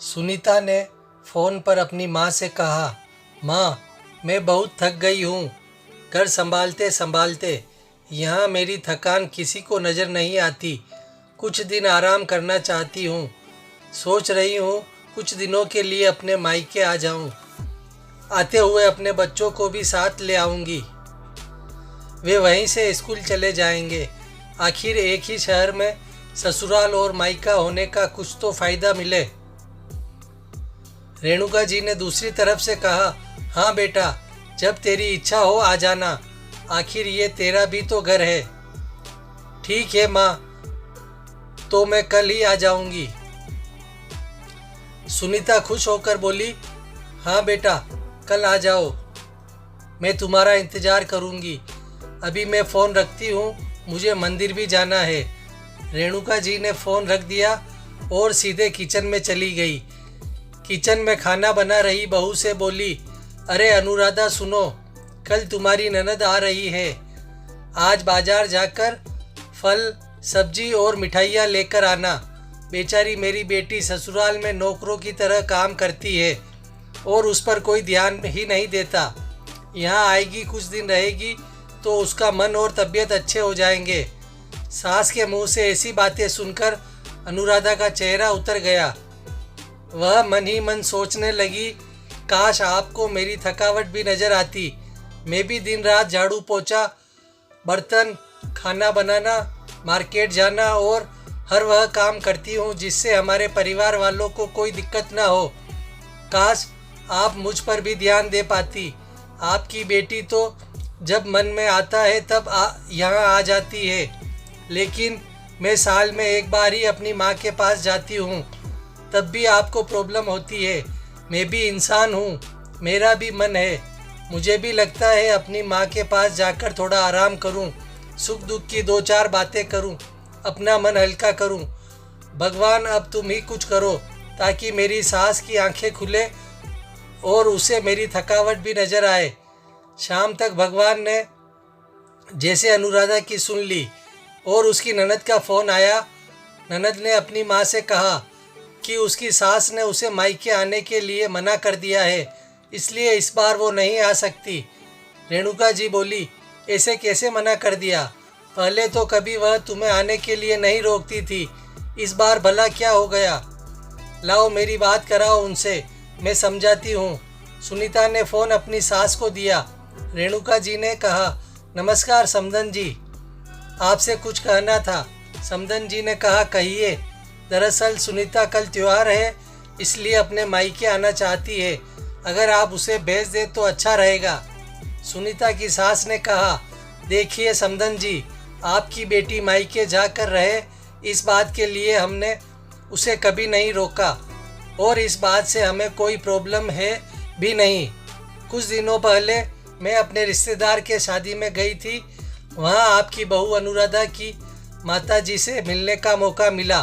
सुनीता ने फ़ोन पर अपनी माँ से कहा, माँ, मैं बहुत थक गई हूँ। घर संभालते संभालते यहाँ मेरी थकान किसी को नज़र नहीं आती। कुछ दिन आराम करना चाहती हूँ। सोच रही हूँ कुछ दिनों के लिए अपने मायके आ जाऊँ। आते हुए अपने बच्चों को भी साथ ले आऊँगी। वे वहीं से स्कूल चले जाएंगे। आखिर एक ही शहर में ससुराल और मायका होने का कुछ तो फ़ायदा मिले। रेणुका जी ने दूसरी तरफ से कहा, हाँ बेटा, जब तेरी इच्छा हो आ जाना। आखिर ये तेरा भी तो घर है। ठीक है माँ, तो मैं कल ही आ जाऊंगी। सुनीता खुश होकर बोली, हाँ बेटा, कल आ जाओ। मैं तुम्हारा इंतज़ार करूंगी। अभी मैं फ़ोन रखती हूँ, मुझे मंदिर भी जाना है। रेणुका जी ने फ़ोन रख दिया और सीधे किचन में चली गई। किचन में खाना बना रही बहू से बोली, अरे अनुराधा सुनो, कल तुम्हारी ननद आ रही है। आज बाजार जाकर फल, सब्जी और मिठाइयाँ लेकर आना। बेचारी मेरी बेटी ससुराल में नौकरों की तरह काम करती है और उस पर कोई ध्यान ही नहीं देता। यहाँ आएगी, कुछ दिन रहेगी तो उसका मन और तबीयत अच्छे हो जाएंगे। सास के मुंह से ऐसी बातें सुनकर अनुराधा का चेहरा उतर गया। वह मन ही मन सोचने लगी, काश आपको मेरी थकावट भी नज़र आती। मैं भी दिन रात झाड़ू पोछा, बर्तन, खाना बनाना, मार्केट जाना और हर वह काम करती हूँ जिससे हमारे परिवार वालों को कोई दिक्कत ना हो। काश आप मुझ पर भी ध्यान दे पाती। आपकी बेटी तो जब मन में आता है तब यहाँ आ जाती है, लेकिन मैं साल में एक बार ही अपनी माँ के पास जाती हूँ, तब भी आपको प्रॉब्लम होती है। मैं भी इंसान हूँ, मेरा भी मन है। मुझे भी लगता है अपनी माँ के पास जाकर थोड़ा आराम करूँ, सुख दुख की दो चार बातें करूँ, अपना मन हल्का करूँ। भगवान अब तुम ही कुछ करो ताकि मेरी सास की आंखें खुले और उसे मेरी थकावट भी नज़र आए। शाम तक भगवान ने जैसे अनुराधा की सुन ली और उसकी ननद का फ़ोन आया। ननद ने अपनी माँ से कहा कि उसकी सास ने उसे मायके आने के लिए मना कर दिया है, इसलिए इस बार वो नहीं आ सकती। रेणुका जी बोली, ऐसे कैसे मना कर दिया? पहले तो कभी वह तुम्हें आने के लिए नहीं रोकती थी, इस बार भला क्या हो गया? लाओ मेरी बात कराओ उनसे, मैं समझाती हूँ। सुनीता ने फ़ोन अपनी सास को दिया। रेणुका जी ने कहा, नमस्कार समधन जी, आपसे कुछ कहना था। समधन जी ने कहा, कहिए। दरअसल सुनीता कल त्योहार है, इसलिए अपने मायके आना चाहती है। अगर आप उसे भेज दें तो अच्छा रहेगा। सुनीता की सास ने कहा, देखिए समधन जी, आपकी बेटी मायके जाकर रहे, इस बात के लिए हमने उसे कभी नहीं रोका और इस बात से हमें कोई प्रॉब्लम है भी नहीं। कुछ दिनों पहले मैं अपने रिश्तेदार के शादी में गई थी। वहाँ आपकी बहू अनुराधा की माताजी से मिलने का मौका मिला।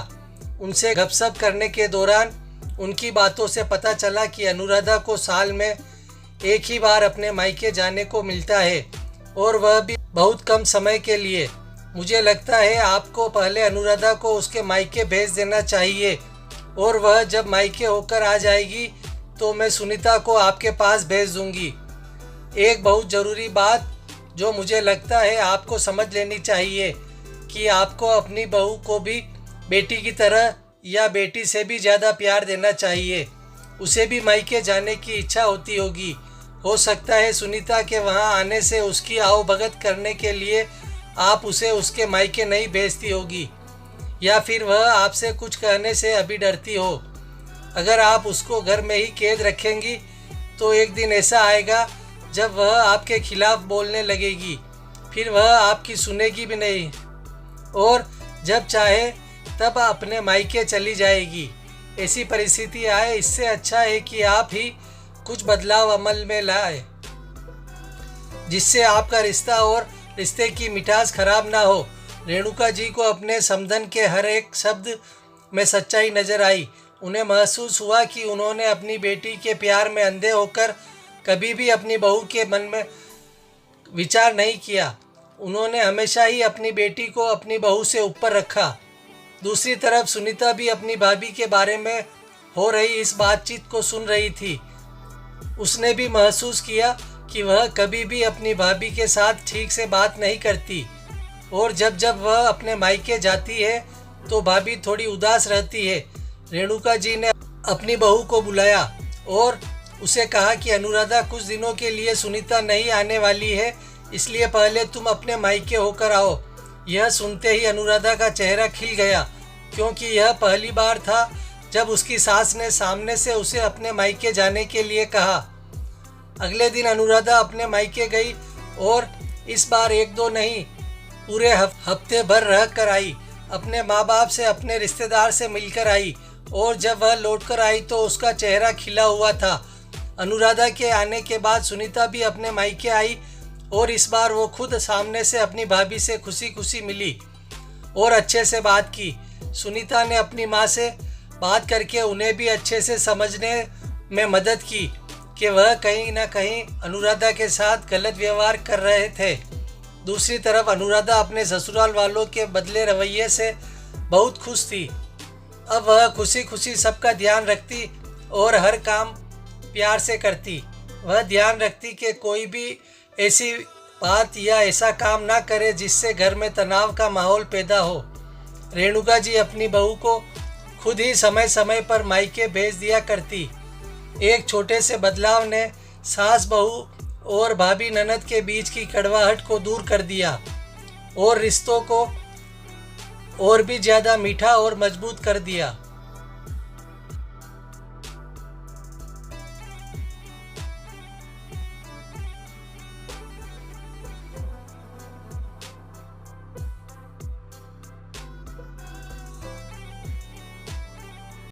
उनसे गपशप करने के दौरान उनकी बातों से पता चला कि अनुराधा को साल में एक ही बार अपने मायके जाने को मिलता है और वह भी बहुत कम समय के लिए। मुझे लगता है आपको पहले अनुराधा को उसके मायके भेज देना चाहिए और वह जब मायके होकर आ जाएगी तो मैं सुनीता को आपके पास भेज दूंगी। एक बहुत ज़रूरी बात जो मुझे लगता है आपको समझ लेनी चाहिए कि आपको अपनी बहू को भी बेटी की तरह या बेटी से भी ज़्यादा प्यार देना चाहिए। उसे भी मायके जाने की इच्छा होती होगी। हो सकता है सुनीता के वहाँ आने से उसकी आओभगत करने के लिए आप उसे उसके मायके नहीं भेजती होगी, या फिर वह आपसे कुछ कहने से अभी डरती हो। अगर आप उसको घर में ही कैद रखेंगी तो एक दिन ऐसा आएगा जब वह आपके खिलाफ बोलने लगेगी, फिर वह आपकी सुनेगी भी नहीं और जब चाहे तब अपने मायके चली जाएगी। ऐसी परिस्थिति आए, इससे अच्छा है कि आप ही कुछ बदलाव अमल में लाए जिससे आपका रिश्ता और रिश्ते की मिठास खराब ना हो। रेणुका जी को अपने समधन के हर एक शब्द में सच्चाई नजर आई। उन्हें महसूस हुआ कि उन्होंने अपनी बेटी के प्यार में अंधे होकर कभी भी अपनी बहू के मन में विचार नहीं किया। उन्होंने हमेशा ही अपनी बेटी को अपनी बहू से ऊपर रखा। दूसरी तरफ सुनीता भी अपनी भाभी के बारे में हो रही इस बातचीत को सुन रही थी। उसने भी महसूस किया कि वह कभी भी अपनी भाभी के साथ ठीक से बात नहीं करती और जब जब वह अपने मायके जाती है तो भाभी थोड़ी उदास रहती है। रेणुका जी ने अपनी बहू को बुलाया और उसे कहा कि अनुराधा कुछ दिनों के लिए सुनीता नहीं आने वाली है, इसलिए पहले तुम अपने मायके होकर आओ। यह सुनते ही अनुराधा का चेहरा खिल गया, क्योंकि यह पहली बार था जब उसकी सास ने सामने से उसे अपने मायके जाने के लिए कहा। अगले दिन अनुराधा अपने मायके गई और इस बार एक दो नहीं, पूरे हफ्ते भर रह कर आई। अपने माँ बाप से, अपने रिश्तेदार से मिलकर आई और जब वह लौटकर आई तो उसका चेहरा खिला हुआ था। अनुराधा के आने के बाद सुनीता भी अपने मायके आई और इस बार वो खुद सामने से अपनी भाभी से खुशी खुशी मिली और अच्छे से बात की। सुनीता ने अपनी माँ से बात करके उन्हें भी अच्छे से समझने में मदद की कि वह कहीं ना कहीं अनुराधा के साथ गलत व्यवहार कर रहे थे। दूसरी तरफ अनुराधा अपने ससुराल वालों के बदले रवैये से बहुत खुश थी। अब वह खुशी खुशी सबका ध्यान रखती और हर काम प्यार से करती। वह ध्यान रखती कि कोई भी ऐसी बात या ऐसा काम ना करे जिससे घर में तनाव का माहौल पैदा हो। रेणुका जी अपनी बहू को खुद ही समय समय पर मायके भेज दिया करती। एक छोटे से बदलाव ने सास बहू और भाभी ननद के बीच की कड़वाहट को दूर कर दिया और रिश्तों को और भी ज़्यादा मीठा और मजबूत कर दिया।